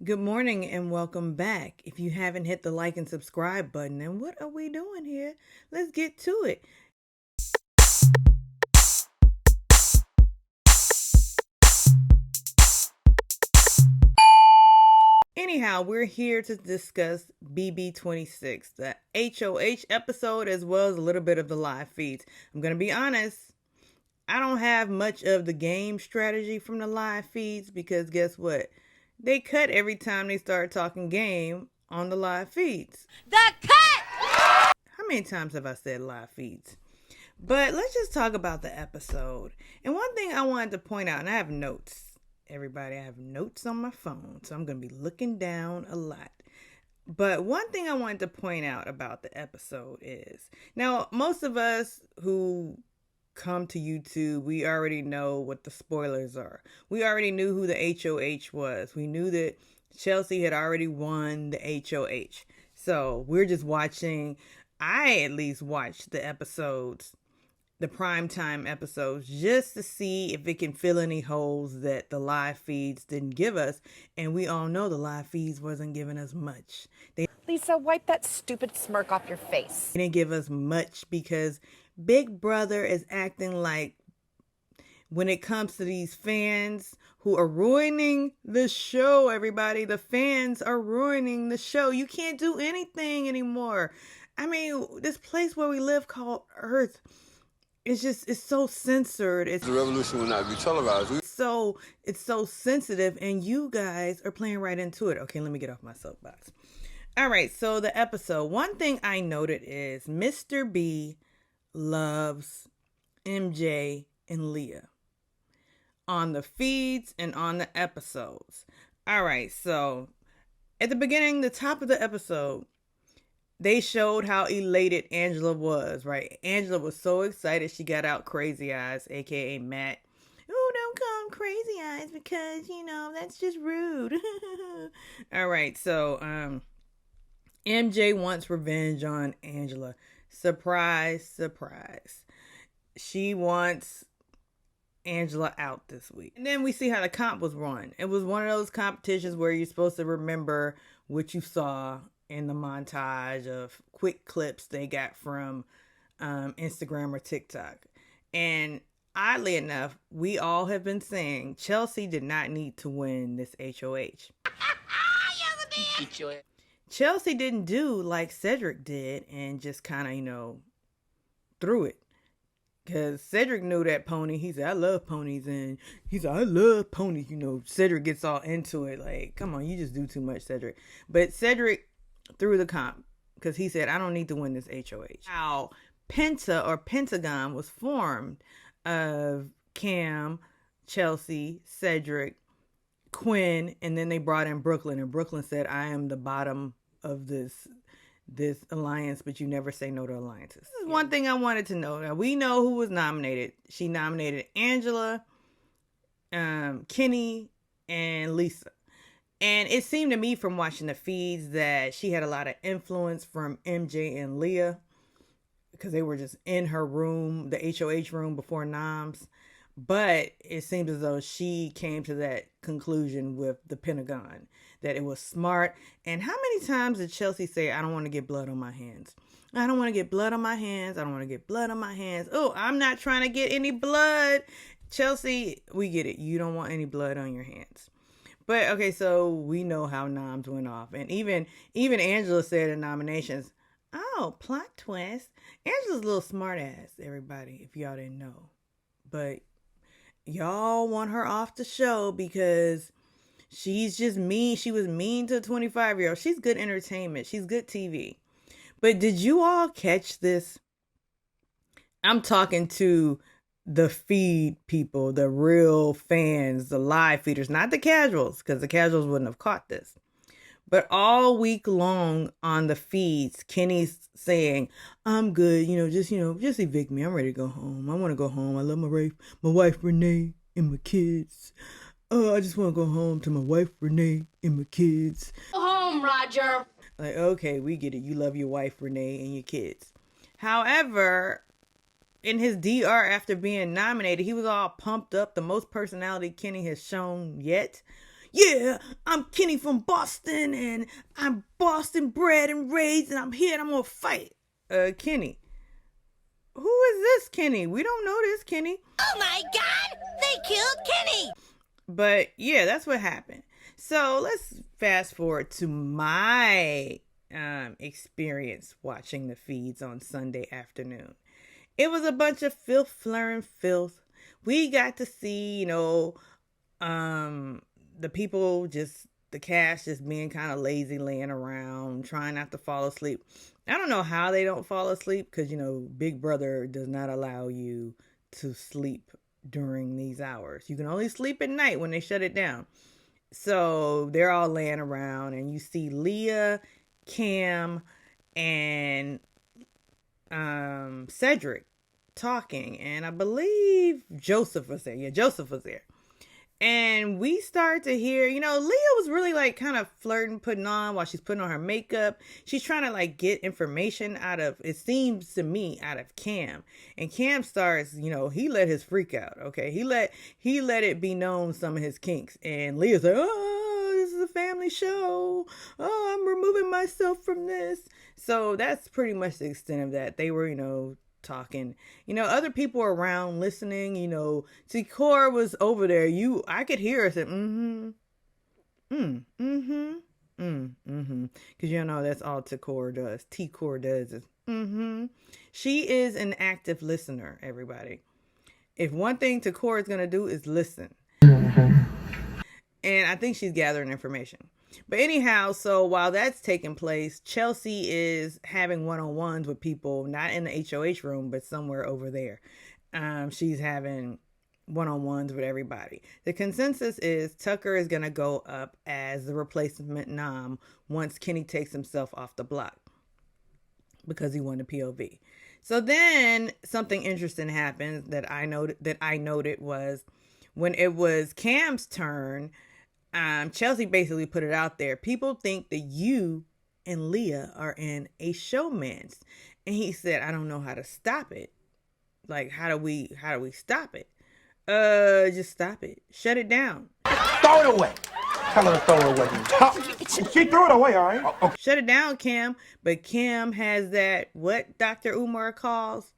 Good morning and welcome back. If you haven't hit the like and subscribe button, then what are we doing here? Let's get to it. Anyhow, we're here to discuss BB26, the HOH episode, as well as a little bit of the live feeds. I'm going to be honest, I don't have much of the game strategy from the live feeds because guess what? They cut every time they start talking game on the live feeds. The cut! How many times have I said live feeds? But let's just talk about the episode. And one thing I wanted to point out, and I have notes. Everybody, I have notes on my phone, so I'm going to be looking down a lot. But one thing I wanted to point out about the episode is, now, most of us who come to YouTube, we already know what the spoilers are. We already knew who the HOH was. We knew that Chelsea had already won the HOH. So we're just watching, I at least watched the episodes, the primetime episodes, just to see if it can fill any holes that the live feeds didn't give us. And we all know the live feeds wasn't giving us much. Lisa, wipe that stupid smirk off your face. They didn't give us much because Big Brother is acting like, when it comes to these fans who are ruining the show, everybody, the fans are ruining the show. You can't do anything anymore. I mean, this place where we live called Earth, it's so censored. The revolution will not be televised. It's so sensitive, and you guys are playing right into it. Okay, let me get off my soapbox. All right, so the episode. One thing I noted is Mr. B loves MJ and Leah on the feeds and on the episodes. All right, so at the beginning, the top of the episode, they showed how elated Angela was, right? Angela was so excited she got out Crazy Eyes, aka Matt. Oh, don't call him Crazy Eyes because, that's just rude. All right, so MJ wants revenge on Angela. Surprise, surprise. She wants Angela out this week. And then we see how the comp was run. It was one of those competitions where you're supposed to remember what you saw in the montage of quick clips they got from Instagram or TikTok. And oddly enough, we all have been saying Chelsea did not need to win this HOH. Chelsea didn't do like Cedric did and just kind of, threw it. Because Cedric knew that pony. He said, I love ponies. And he said, I love ponies. Cedric gets all into it. Like, come on, you just do too much, Cedric. But Cedric threw the comp because he said, I don't need to win this HOH. How Pentagon was formed of Cam, Chelsea, Cedric, Quinn, and then they brought in Brooklyn. And Brooklyn said, I am the bottom of this alliance, but you never say no to alliances. This is one thing I wanted to know. Now, we know who was nominated. She nominated Angela, Kenny, and Lisa. And it seemed to me from watching the feeds that she had a lot of influence from MJ and Leah because they were just in her room, the HOH room before noms. But it seems as though she came to that conclusion with the Pentagon, that it was smart. And how many times did Chelsea say, I don't want to get blood on my hands? I don't want to get blood on my hands. I don't want to get blood on my hands. Oh, I'm not trying to get any blood. Chelsea, we get it. You don't want any blood on your hands. But okay, so we know how noms went off. And even Angela said in nominations, oh, plot twist. Angela's a little smart ass, everybody, if y'all didn't know. But y'all want her off the show because she's just mean. She was mean to a 25-year-old. She's good entertainment. She's good TV. But did you all catch this? I'm talking to the feed people, the real fans, the live feeders, not the casuals, because the casuals wouldn't have caught this. But all week long on the feeds, Kenny's saying, I'm good, just evict me. I'm ready to go home. I want to go home. I love my wife Renee, and my kids. Oh, I just want to go home to my wife Renee and my kids. Go home, Roger. Like, okay, we get it. You love your wife Renee and your kids. However, in his DR after being nominated, he was all pumped up, the most personality Kenny has shown yet. yeah, I'm Kenny from Boston, and I'm Boston bred and raised, and I'm here and I'm gonna fight. Kenny. Who is this Kenny? We don't know this Kenny. Oh my God! They killed Kenny! But yeah, that's what happened. So let's fast forward to my experience watching the feeds on Sunday afternoon. It was a bunch of filth, flurring filth. We got to see, the people the cast just being kind of lazy, laying around, trying not to fall asleep. I don't know how they don't fall asleep because, Big Brother does not allow you to sleep during these hours. You can only sleep at night when they shut it down. So they're all laying around, and you see Leah, Cam, and Cedric talking, and I believe Joseph was there. Yeah, Joseph was there. And we start to hear, Leah was really like kind of flirting, putting on while she's putting on her makeup. She's trying to like get information it seems to me, out of Cam. And Cam starts, he let his freak out. Okay. He let it be known some of his kinks. And Leah's like, oh, this is a family show. Oh, I'm removing myself from this. So that's pretty much the extent of that. They were, talking, other people around listening, Tikor was over there. I could hear her say, because that's all Tikor does. Is, She is an active listener, everybody. If one thing Tikor is going to do is listen. And I think she's gathering information. But anyhow, so while that's taking place, Chelsea is having one-on-ones with people, not in the HOH room, but somewhere over there. She's having one-on-ones with everybody. The consensus is Tucker is going to go up as the replacement nom once Kenny takes himself off the block because he won the POV. So then something interesting happens that I noted was when it was Cam's turn. Chelsea basically put it out there. People think that you and Leah are in a showmances. And he said, I don't know how to stop it. Like, how do we stop it? Just stop it. Shut it down. Throw it away. Tell her to throw it away. She threw it away, all right? Okay. Shut it down, Cam. But Cam has that, what Dr. Umar calls,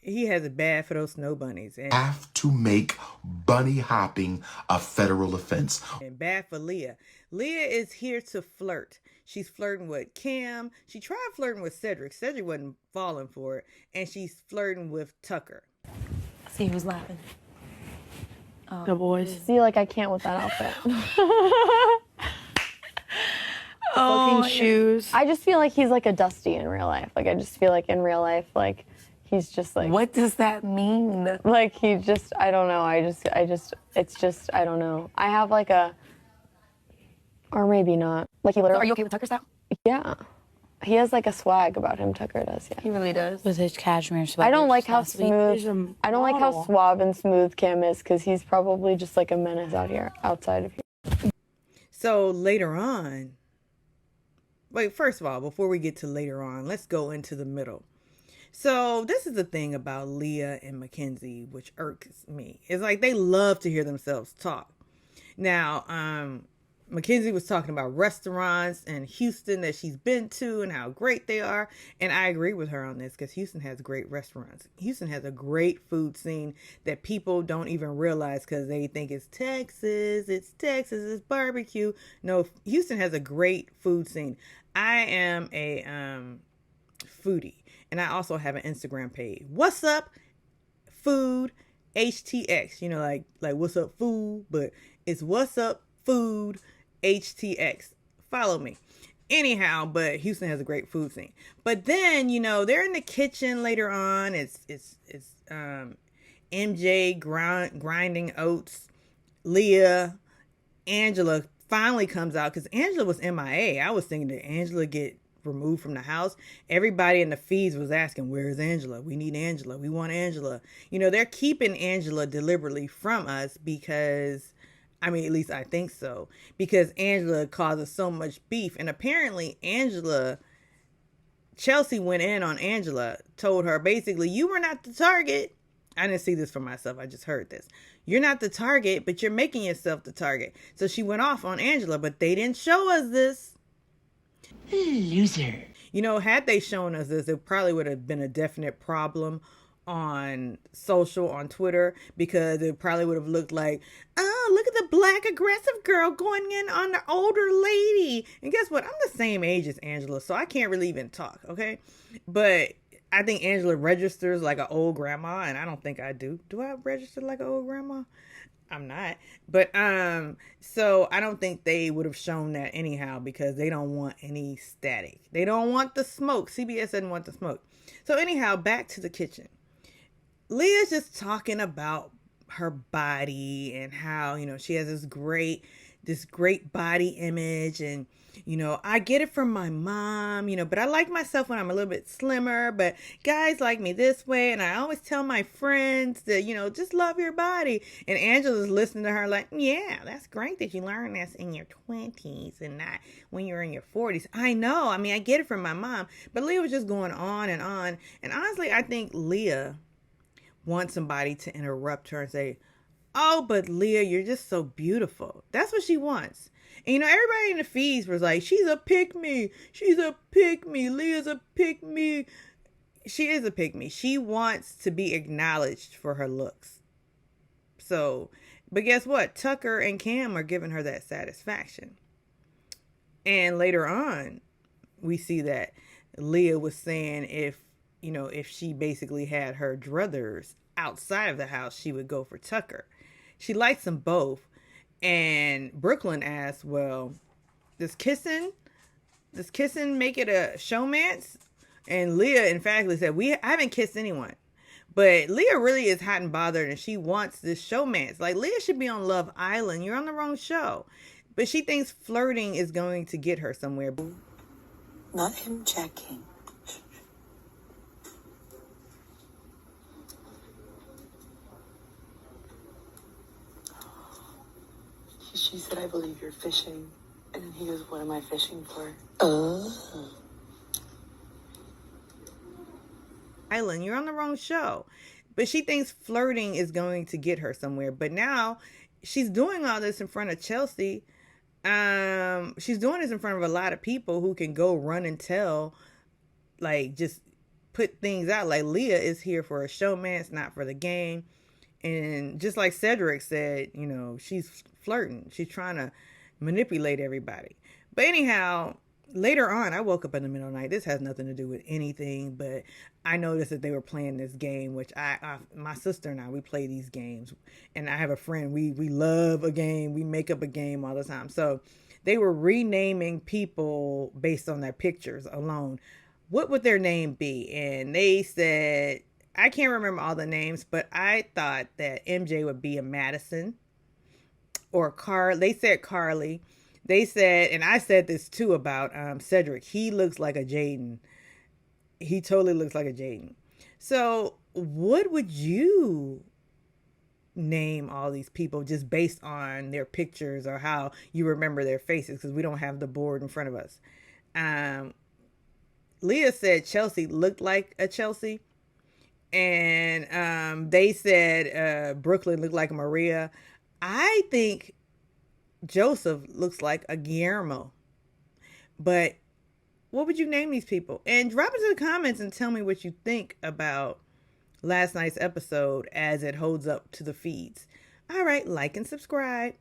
he has it bad for those snow bunnies. And have to make bunny hopping a federal offense. And bad for Leah. Leah is here to flirt. She's flirting with Cam. She tried flirting with Cedric. Cedric wasn't falling for it. And she's flirting with Tucker. See who's laughing. The boys. See, like, I can't with that outfit. Fucking shoes. I just feel like he's like a Dusty in real life. Like, I just feel like in real life, like, he's just like... What does that mean? Like, he just, I don't know. It's just, I don't know. I have like a... Or maybe not. Like, he literally... Are you okay with Tucker style? Yeah. He has like a swag about him, Tucker does, yeah. He really does. With his cashmere sweater. I don't like how smooth... I don't like how suave and smooth Cam is, because he's probably just like a menace outside of here. So later on... Wait, first of all, before we get to later on, let's go into the middle. So this is the thing about Leah and Mackenzie, which irks me. It's like they love to hear themselves talk. Now, Mackenzie was talking about restaurants in Houston that she's been to and how great they are. And I agree with her on this because Houston has great restaurants. Houston has a great food scene that people don't even realize because they think it's Texas, it's barbecue. No, Houston has a great food scene. I am a foodie. And I also have an Instagram page. What's up, food, HTX. Like what's up, food, but it's what's up, food, HTX. Follow me. Anyhow, but Houston has a great food scene. But then, they're in the kitchen later on. It's MJ grinding oats. Leah, Angela finally comes out because Angela was MIA. I was thinking, did Angela get removed from the house? Everybody in the feeds was asking, where's Angela? We need Angela. We want Angela. They're keeping Angela deliberately from us because, at least I think so, because Angela causes so much beef. And apparently Chelsea went in on Angela, told her basically, you were not the target. I didn't see this for myself. I just heard this. You're not the target, but you're making yourself the target. So she went off on Angela, but they didn't show us this. Loser. You know, had they shown us this, it probably would have been a definite problem on social, on Twitter, because it probably would have looked like, oh, look at the black aggressive girl going in on the older lady. And guess what? I'm the same age as Angela, so I can't really even talk, okay? But I think Angela registers like an old grandma, and I don't think I do. Do I register like an old grandma? I'm not. But so I don't think they would have shown that anyhow, because they don't want any static. They don't want the smoke. CBS doesn't want the smoke. So anyhow, back to the kitchen. Leah's just talking about her body and how, you know, she has this great body image, and you know, I get it from my mom, you know, but I like myself when I'm a little bit slimmer, but guys like me this way, and I always tell my friends that, you know, just love your body. And Angela's listening to her like, yeah, that's great that you learned this in your 20s and not when you're in your 40s. I know, I mean, I get it from my mom. But Leah was just going on, and honestly, I think Leah wants somebody to interrupt her and say, oh, but Leah, you're just so beautiful. That's what she wants. And, you know, everybody in the feeds was like, she's a pick-me. She's a pick-me. Leah's a pick-me. She is a pick-me. She wants to be acknowledged for her looks. So, but guess what? Tucker and Cam are giving her that satisfaction. And later on, we see that Leah was saying if she basically had her druthers outside of the house, she would go for Tucker. She likes them both. And Brooklyn asked, well, does kissing make it a showmance? And Leah emphatically said, I haven't kissed anyone. But Leah really is hot and bothered, and she wants this showmance. Like, Leah should be on Love Island. You're on the wrong show. But she thinks flirting is going to get her somewhere. Not him checking. She said, I believe you're fishing. And then he goes, what am I fishing for? Oh. Island, you're on the wrong show. But she thinks flirting is going to get her somewhere. But now she's doing all this in front of Chelsea. She's doing this in front of a lot of people who can go run and tell, like, just put things out. Like, Leah is here for a showmance, not for the game. And just like Cedric said, you know, she's flirting. She's trying to manipulate everybody. But anyhow, later on, I woke up in the middle of the night. This has nothing to do with anything, but I noticed that they were playing this game, which my sister and I, we play these games. And I have a friend, we love a game. We make up a game all the time. So they were renaming people based on their pictures alone. What would their name be? And they said, I can't remember all the names, but I thought that MJ would be a Madison or They said Carly. They said, and I said this too about Cedric. He looks like a Jaden. He totally looks like a Jaden. So what would you name all these people just based on their pictures or how you remember their faces? Because we don't have the board in front of us. Leah said Chelsea looked like a Chelsea. And they said Brooklyn looked like a Maria. I think Joseph looks like a Guillermo. But what would you name these people? And drop it in the comments and tell me what you think about last night's episode as it holds up to the feeds. All right, like and subscribe.